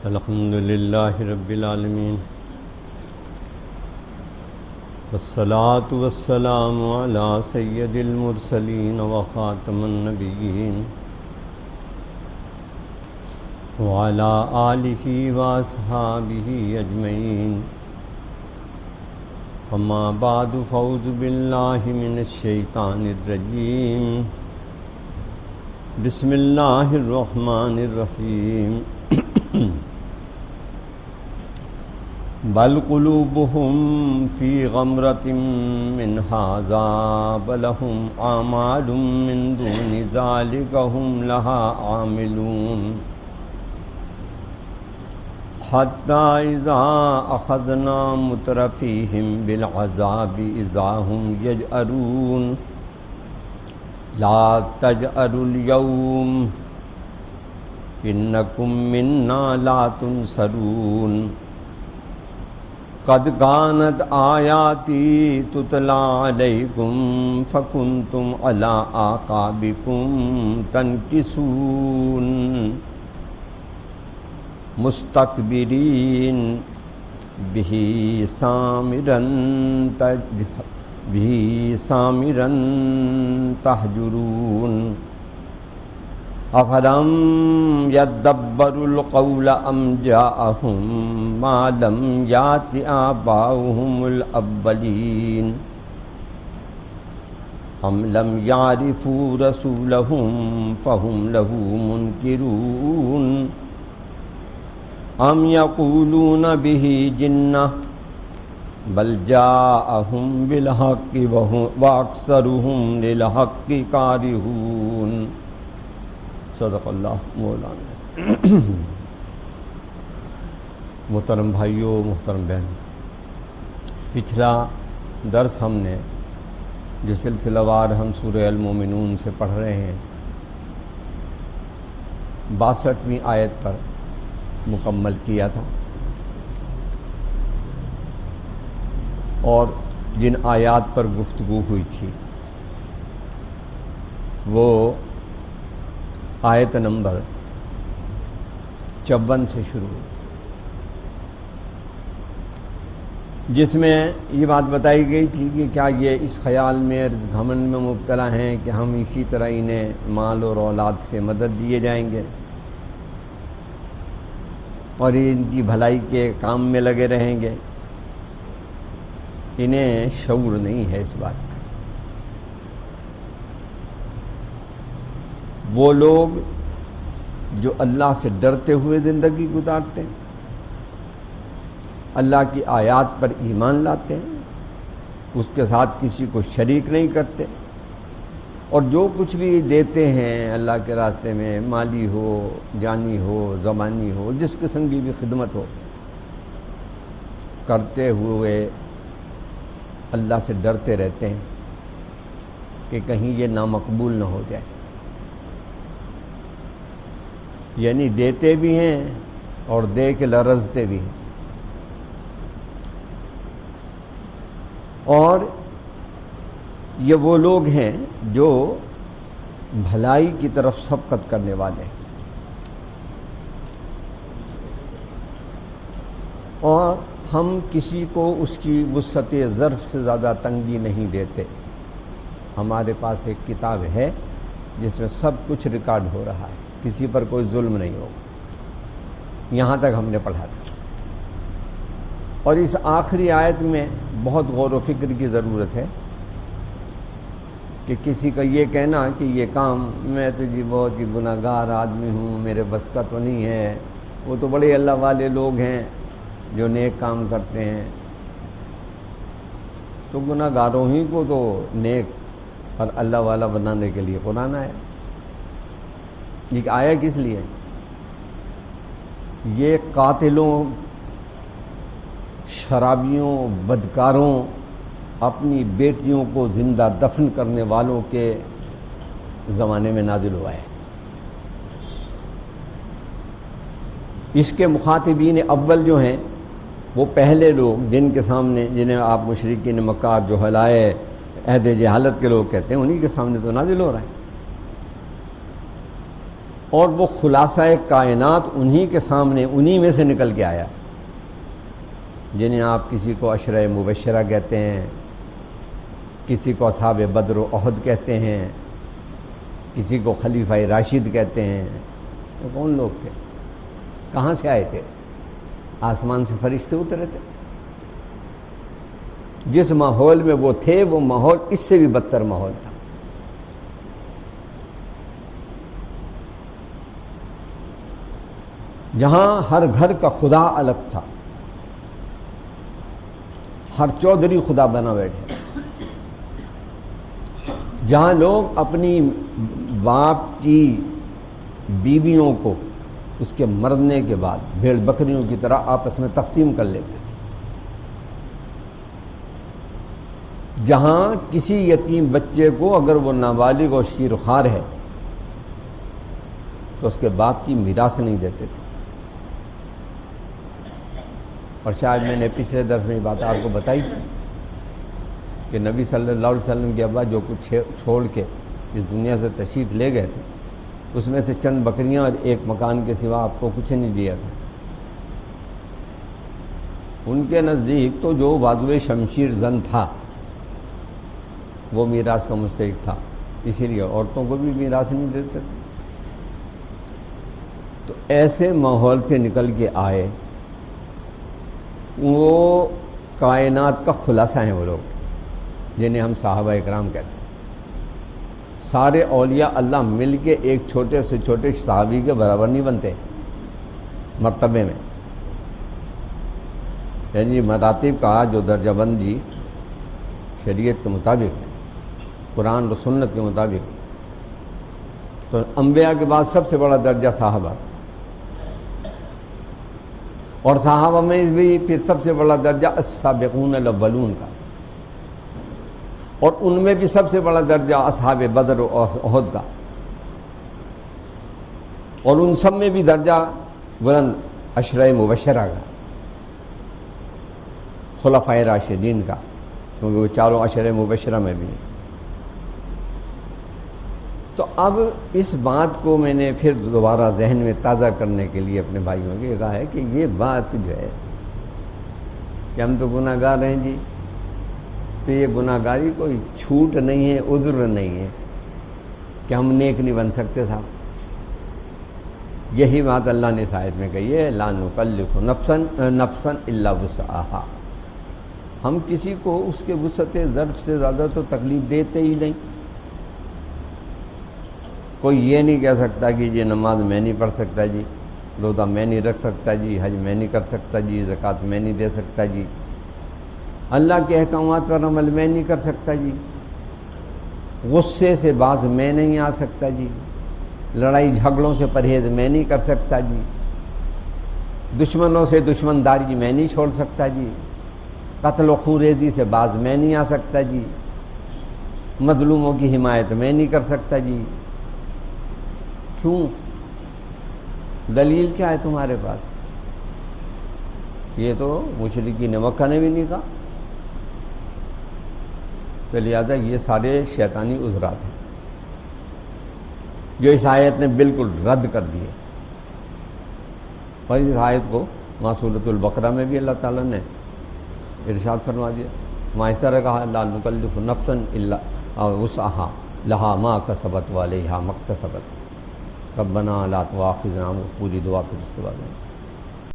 الحمد للہ رب العالمین والصلاة والسلام علی سید المرسلین وخاتم النبیین وعلی آلہ واصحابہ اجمعین اما بعد فاعوذ باللہ من الشیطان الرجیم بسم اللہ الرحمن الرحیم بل قلوبهم فی غمرۃ من ھذا ولہم اعمال من دون ذلک هم لها عاملون حتی اذا اخذنا مترفیہم بالعذاب اذا هم یجأرون لا تجأروا اليوم انکم منا لا تنصرون قد كانت آیاتی تتلی علیکم فکنتم علی اعقابکم تنکسون مستکبرین بہ سامرا تہجرون افلم یدبروا القول ام جاءہم ما لم یات آباؤہم الاولین ام لم یعرفوا رسولہم فہم لہ منکرون ام یقولون بہ جنہ بل جاءہم بالحق واکثرہم للحق کارہون صدق اللہ مولانا۔ محترم بھائیوں، محترم بہن، پچھلا درس ہم نے جو سلسلہ وار ہم سورہ المومنون سے پڑھ رہے ہیں 62ویں آیت پر مکمل کیا تھا، اور جن آیات پر گفتگو ہوئی تھی وہ آیت نمبر 54 سے شروع ہوئی، جس میں یہ بات بتائی گئی تھی کہ کیا یہ اس خیال میں اور اس گھمنڈ میں مبتلا ہیں کہ ہم اسی طرح انہیں مال اور اولاد سے مدد دیے جائیں گے اور یہ ان کی بھلائی کے کام میں لگے رہیں گے۔ انہیں شعور نہیں ہے اس بات کا۔ وہ لوگ جو اللہ سے ڈرتے ہوئے زندگی گزارتے ہیں، اللہ کی آیات پر ایمان لاتے ہیں، اس کے ساتھ کسی کو شریک نہیں کرتے، اور جو کچھ بھی دیتے ہیں اللہ کے راستے میں، مالی ہو، جانی ہو، زبانی ہو، جس قسم کی بھی خدمت ہو، کرتے ہوئے اللہ سے ڈرتے رہتے ہیں کہ کہیں یہ نامقبول نہ ہو جائے۔ یعنی دیتے بھی ہیں اور دے کے لرزتے بھی ہیں، اور یہ وہ لوگ ہیں جو بھلائی کی طرف سبقت کرنے والے ہیں، اور ہم کسی کو اس کی وسعت ظرف سے زیادہ تنگی نہیں دیتے۔ ہمارے پاس ایک کتاب ہے جس میں سب کچھ ریکارڈ ہو رہا ہے، کسی پر کوئی ظلم نہیں ہوگا، یہاں تک ہم نے پڑھا تھا۔ اور اس آخری آیت میں بہت غور و فکر کی ضرورت ہے کہ کسی کا یہ کہنا کہ یہ کام میں تو جی بہت ہی گناہ گار آدمی ہوں، میرے بس کا تو نہیں ہے، وہ تو بڑے اللہ والے لوگ ہیں جو نیک کام کرتے ہیں، تو گناہ گاروں ہی کو تو نیک اور اللہ والا بنانے کے لیے قرآن آیا۔ یہ آیا کس لیے؟ یہ قاتلوں، شرابیوں، بدکاروں، اپنی بیٹیوں کو زندہ دفن کرنے والوں کے زمانے میں نازل ہوا ہے۔ اس کے مخاطبین اول جو ہیں وہ پہلے لوگ جن کے سامنے، جنہیں آپ مشرکین مکہ، جہلائے عہد جہالت کے لوگ کہتے ہیں، انہی کے سامنے تو نازل ہو رہا ہے۔ اور وہ خلاصہ کائنات انہی کے سامنے انہی میں سے نکل کے آیا، جنہیں آپ کسی کو عشرہ مبشرہ کہتے ہیں، کسی کو اصحاب بدر و احد کہتے ہیں، کسی کو خلیفہ راشد کہتے ہیں۔ وہ کون لوگ تھے؟ کہاں سے آئے تھے؟ آسمان سے فرشتے اترے تھے؟ جس ماحول میں وہ تھے وہ ماحول اس سے بھی بدتر ماحول تھا۔ جہاں ہر گھر کا خدا الگ تھا، ہر چودھری خدا بنا بیٹھے، جہاں لوگ اپنی باپ کی بیویوں کو اس کے مرنے کے بعد بھیڑ بکریوں کی طرح آپس میں تقسیم کر لیتے تھے، جہاں کسی یتیم بچے کو اگر وہ نابالغ اور شیرخوار ہے تو اس کے باپ کی میراث نہیں دیتے تھے۔ اور شاید میں نے پچھلے درس میں یہ بات آپ کو بتائی تھی کہ نبی صلی اللہ علیہ وسلم کے ابا جو کچھ چھوڑ کے اس دنیا سے تشریف لے گئے تھے اس میں سے چند بکریاں اور ایک مکان کے سوا آپ کو کچھ نہیں دیا تھا۔ ان کے نزدیک تو جو بازوئے شمشیر زن تھا وہ میراث کا مستحق تھا، اسی لیے عورتوں کو بھی میراث نہیں دیتے تھے۔ تو ایسے ماحول سے نکل کے آئے، وہ کائنات کا خلاصہ ہیں وہ لوگ جنہیں ہم صحابہ اکرام کہتے ہیں۔ سارے اولیاء اللہ مل کے ایک چھوٹے سے چھوٹے صحابی کے برابر نہیں بنتے مرتبے میں، یعنی مراتب کا جو درجہ بندی شریعت کے مطابق قرآن و سنت کے مطابق، تو انبیاء کے بعد سب سے بڑا درجہ صحابہ، اور صحابہ میں بھی پھر سب سے بڑا درجہ السابقون الاولون کا، اور ان میں بھی سب سے بڑا درجہ اصحاب بدر و احد کا، اور ان سب میں بھی درجہ بلند عشرہ مبشرہ کا، خلفائے راشدین کا، کیونکہ وہ چاروں عشرہ مبشرہ میں بھی ہیں۔ تو اب اس بات کو میں نے پھر دوبارہ ذہن میں تازہ کرنے کے لیے اپنے بھائیوں کو کہا ہے کہ یہ بات جو ہے کہ ہم تو گناہ گار ہیں جی، تو یہ گناہ گاری کوئی چھوٹ نہیں ہے، عذر نہیں ہے کہ ہم نیک نہیں بن سکتے صاحب۔ یہی بات اللہ نے اس آیت میں کہی ہے، لا نکلف نفسا الا وسعہا، ہم کسی کو اس کے وسعت ظرف سے زیادہ تو تکلیف دیتے ہی نہیں۔ کوئی یہ نہیں کہہ سکتا کہ یہ نماز میں نہیں پڑھ سکتا جی، روزہ میں نہیں رکھ سکتا جی، حج میں نہیں کر سکتا جی، زکوٰۃ میں نہیں دے سکتا جی، اللہ کے احکامات پر عمل میں نہیں کر سکتا جی، غصے سے باز میں نہیں آ سکتا جی، لڑائی جھگڑوں سے پرہیز میں نہیں کر سکتا جی، دشمنوں سے دشمنداری میں نہیں چھوڑ سکتا جی، قتل و خوریزی سے باز میں نہیں آ سکتا جی، مظلوموں کی حمایت میں نہیں کر سکتا جی۔ کیوں؟ دلیل کیا ہے تمہارے پاس؟ یہ تو مشرکین مکہ نے بھی نہیں کہا، تو لہٰذا یہ سارے شیطانی عذرات ہیں جو اس آیت نے بالکل رد کر دیے۔ اور اس آیت کو سورۃ البقرہ میں بھی اللہ تعالیٰ نے ارشاد فرما دیا، وہاں اس طرح کہا لا نکلف نفسا الا وسعہا لہا ما کسبت وعلیہا ما اکتسبت ربنا لا تؤاخذنا، پوری دعا پھر اس کے بعد میں